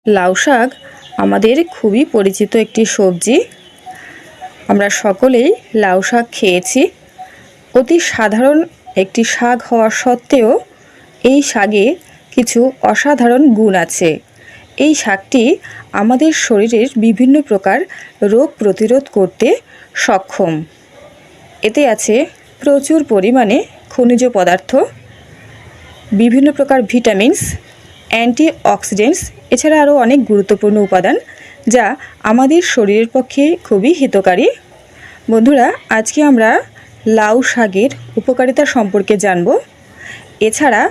লাউ শাক আমাদের খুবই পরিচিত একটি সবজি। আমরা সকলেই লাউ শাক খেয়েছি। অতি সাধারণ একটি শাক হওয়া সত্ত্বেও এই শাকে কিছু অসাধারণ গুণ আছে। এই শাকটি আমাদের শরীরের বিভিন্ন প্রকার রোগ প্রতিরোধ করতে সক্ষম। এতে আছে প্রচুর পরিমাণে খনিজ পদার্থ, বিভিন্ন প্রকার ভিটামিনস, অ্যান্টিঅক্সিডেন্টস, এছাড়া আরও অনেক গুরুত্বপূর্ণ উপাদান যা আমাদের শরীরের পক্ষে খুবই হিতকারী। বন্ধুরা, আজকে আমরা লাউ শাকের উপকারিতা সম্পর্কে জানব। এছাড়া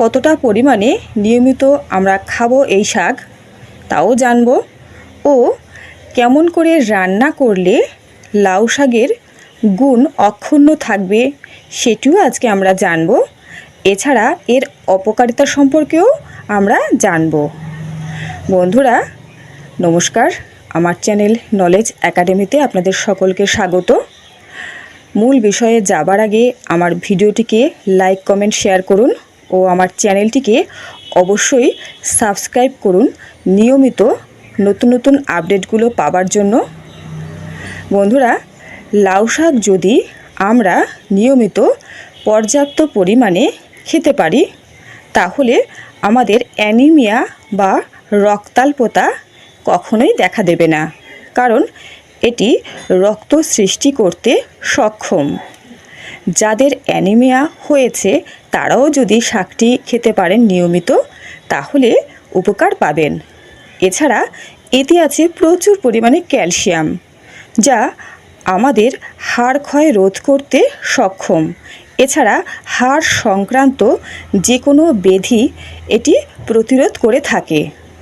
কতটা পরিমাণে নিয়মিত আমরা খাবো এই শাক তাও জানব, ও কেমন করে রান্না করলে লাউ শাকের গুণ অক্ষুণ্ণ থাকবে সেটিও আজকে আমরা জানব। এছাড়া এর অপকারিতা সম্পর্কেও আমরা জানব। বন্ধুরা নমস্কার, আমার চ্যানেল নলেজ একাডেমিতে আপনাদের সকলকে স্বাগত। মূল বিষয়ে যাবার আগে আমার ভিডিওটিকে লাইক, কমেন্ট, শেয়ার করুন ও আমার চ্যানেলটিকে অবশ্যই সাবস্ক্রাইব করুন নিয়মিত নতুন নতুন আপডেটগুলো পাবার জন্য। বন্ধুরা, লাউ শাক যদি আমরা নিয়মিত পর্যাপ্ত পরিমাণে খেতে পারি তাহলে আমাদের অ্যানিমিয়া বা রক্তাল্পতা কখনোই দেখা দেবে না, কারণ এটি রক্ত সৃষ্টি করতে সক্ষম। যাদের অ্যানিমিয়া হয়েছে তারাও যদি শাকটি খেতে পারেন নিয়মিত তাহলে উপকার পাবেন। এছাড়া এতে আছে প্রচুর পরিমাণে ক্যালসিয়াম, যা আমাদের হাড় ক্ষয় রোধ করতে সক্ষম। এছাড়া হাড় সংক্রান্ত যে কোনো ব্যাধি এটি প্রতিরোধ করে থাকে।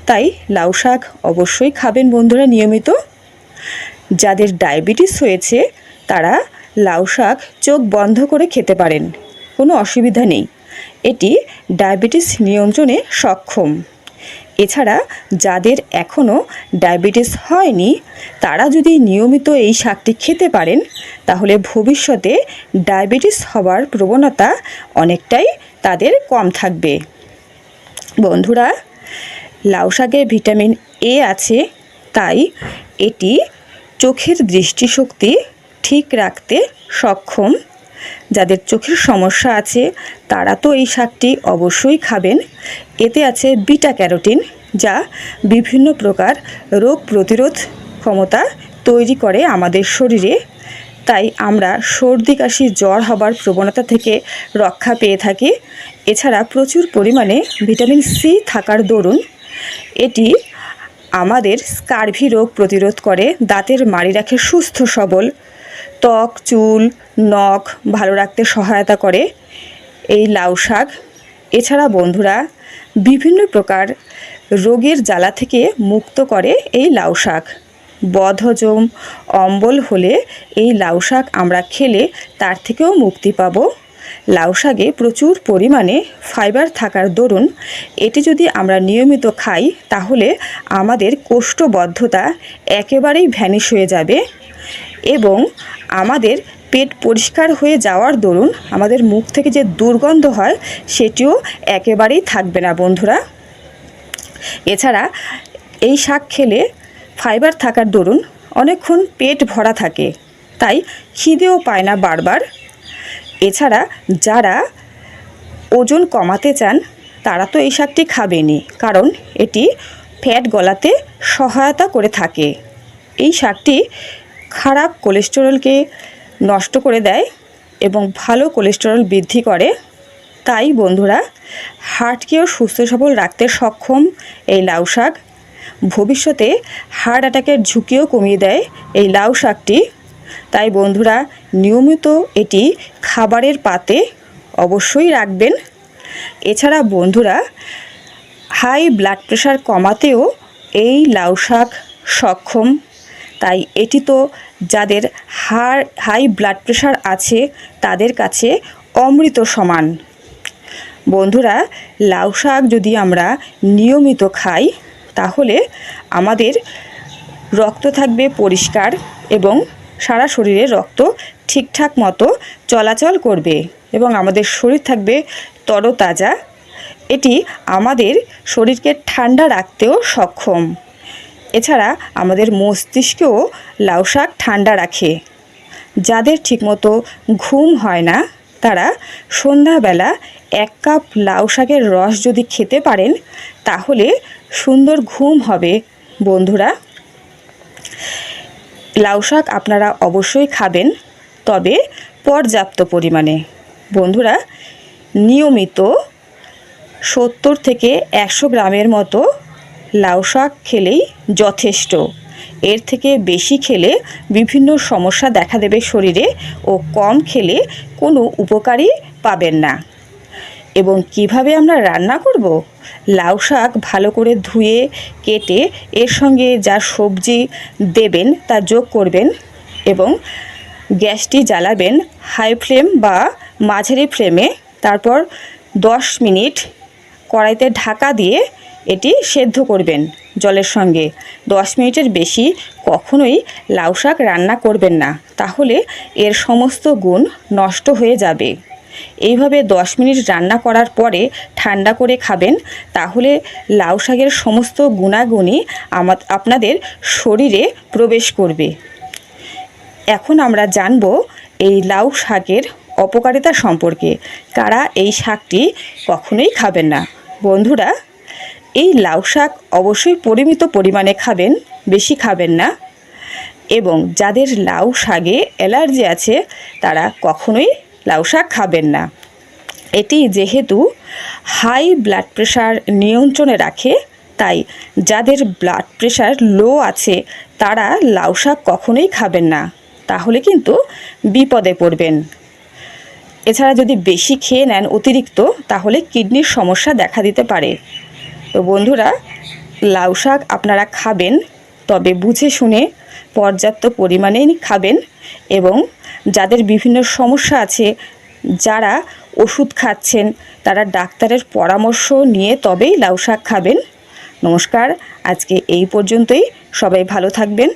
তাই লাউ শাক অবশ্যই খাবেন বন্ধুরা নিয়মিত। যাদের ডায়াবেটিস হয়েছে তারা লাউ শাক চোখ বন্ধ করে খেতে পারেন, কোনো অসুবিধা নেই, এটি ডায়াবেটিস নিয়ন্ত্রণে সক্ষম। এছাড়া যাদের এখনও ডায়াবেটিস হয়নি তারা যদি নিয়মিত এই শাকটি খেতে পারেন তাহলে ভবিষ্যতে ডায়াবেটিস হওয়ার প্রবণতা অনেকটাই তাদের কম থাকবে। বন্ধুরা, লাউ শাকে ভিটামিন এ আছে, তাই এটি চোখের দৃষ্টিশক্তি ঠিক রাখতে সক্ষম। যাদের চোখের সমস্যা আছে তারা তো এই শাকটি অবশ্যই খাবেন। এতে আছে বিটা ক্যারোটিন, যা বিভিন্ন প্রকার রোগ প্রতিরোধ ক্ষমতা তৈরি করে আমাদের শরীরে। তাই আমরা সর্দি, কাশি, জ্বর হবার প্রবণতা থেকে রক্ষা পেয়ে থাকি। এছাড়া প্রচুর পরিমাণে ভিটামিন সি থাকার দরুন এটি আমাদের স্কার্ভি রোগ প্রতিরোধ করে, দাঁতের মাড়ি রাখে সুস্থ সবল, ত্বক, চুল, নখ ভালো রাখতে সহায়তা করে এই লাউ শাক। এছাড়া বন্ধুরা বিভিন্ন প্রকার রোগের জ্বালা থেকে মুক্ত করে এই লাউ শাক। বদহজম, অম্বল হলে এই লাউ শাক আমরা খেলে তার থেকেও মুক্তি পাব। লাউ শাকে প্রচুর পরিমাণে ফাইবার থাকার দরুন এটি যদি আমরা নিয়মিত খাই তাহলে আমাদের কোষ্ঠবদ্ধতা একেবারেই ভ্যানিশ হয়ে যাবে এবং আমাদের পেট পরিষ্কার হয়ে যাওয়ার দরুন আমাদের মুখ থেকে যে দুর্গন্ধ হয় সেটিও একেবারেই থাকবে না বন্ধুরা। এছাড়া এই শাক খেলে ফাইবার থাকার দরুন অনেকক্ষণ পেট ভরা থাকে, তাই খিদেও পায় না বারবার। এছাড়া যারা ওজন কমাতে চান তারা তো এই শাকটি খাবেনই, কারণ এটি ফ্যাট গলাতে সহায়তা করে থাকে। এই শাকটি খারাপ কোলেস্টেরলকে নষ্ট করে দেয় এবং ভালো কোলেস্টেরল বৃদ্ধি করে। তাই বন্ধুরা, হার্টকেও সুস্থ সবল রাখতে সক্ষম এই লাউ শাক। ভবিষ্যতে হার্ট অ্যাটাকের ঝুঁকিও কমিয়ে দেয় এই লাউ শাকটি। তাই বন্ধুরা নিয়মিত এটি খাবারের পাতে অবশ্যই রাখবেন। এছাড়া বন্ধুরা হাই ব্লাড প্রেশার কমাতেও এই লাউ শাক সক্ষম। তাই এটি তো যাদের হাই ব্লাড প্রেশার আছে তাদের কাছে অমৃত সমান। বন্ধুরা, লাউ শাক যদি আমরা নিয়মিত খাই তাহলে আমাদের রক্ত থাকবে পরিষ্কার এবং সারা শরীরে রক্ত ঠিকঠাক মতো চলাচল করবে এবং আমাদের শরীর থাকবে তরতাজা। এটি আমাদের শরীরকে ঠান্ডা রাখতেও সক্ষম। এছাড়া আমাদের মস্তিষ্কেও লাউ শাক ঠান্ডা রাখে। যাদের ঠিকমতো ঘুম হয় না তারা সন্ধ্যাবেলা 1 কাপ লাউ শাকের রস যদি খেতে পারেন তাহলে সুন্দর ঘুম হবে। বন্ধুরা, লাউ শাক আপনারা অবশ্যই খাবেন, তবে পর্যাপ্ত পরিমাণে। বন্ধুরা, নিয়মিত 70 থেকে 100 গ্রামের মতো লাউ শাক খেলেই যথেষ্ট। এর থেকে বেশি খেলে বিভিন্ন সমস্যা দেখা দেবে শরীরে, ও কম খেলে কোনো উপকারই পাবেন না। এবং কিভাবে আমরা রান্না করব? লাউ শাক ভালো করে ধুয়ে কেটে এর সঙ্গে যা সবজি দেবেন তা যোগ করবেন এবং গ্যাসটি জ্বালাবেন হাই ফ্লেম বা মাঝারি ফ্লেমে। তারপর 10 মিনিট কড়াইতে ঢাকা দিয়ে এটি সেদ্ধ করবেন জলের সঙ্গে। 10 মিনিটের বেশি কখনোই লাউ শাক রান্না করবেন না, তাহলে এর সমস্ত গুণ নষ্ট হয়ে যাবে। এইভাবে 10 মিনিট রান্না করার পরে ঠান্ডা করে খাবেন, তাহলে লাউ শাকের সমস্ত গুণাগুণই আপনাদের শরীরে প্রবেশ করবে। এখন আমরা জানব এই লাউ শাকের অপকারিতা সম্পর্কে। কারা এই শাকটি কখনোই খাবেন না? বন্ধুরা, এই লাউ শাক অবশ্যই পরিমিত পরিমাণে খাবেন, বেশি খাবেন না। এবং যাদের লাউ শাকে অ্যালার্জি আছে তারা কখনোই লাউ শাক খাবেন না। এটি যেহেতু হাই ব্লাড প্রেশার নিয়ন্ত্রণে রাখে, তাই যাদের ব্লাড প্রেশার লো আছে তারা লাউ শাক কখনোই খাবেন না, তাহলে কিন্তু বিপদে পড়বেন। এছাড়া যদি বেশি খেয়ে নেন অতিরিক্ত, তাহলে কিডনির সমস্যা দেখা দিতে পারে। তো বন্ধুরা, লাউ শাক আপনারা খাবেন, তবে বুঝে শুনে পর্যাপ্ত পরিমাণেই খাবেন। এবং যাদের বিভিন্ন সমস্যা আছে, যারা ওষুধ খাচ্ছেন, তারা ডাক্তারের পরামর্শ নিয়ে তবেই লাউ শাক খাবেন। নমস্কার, আজকে এই পর্যন্তই। সবাই ভালো থাকবেন।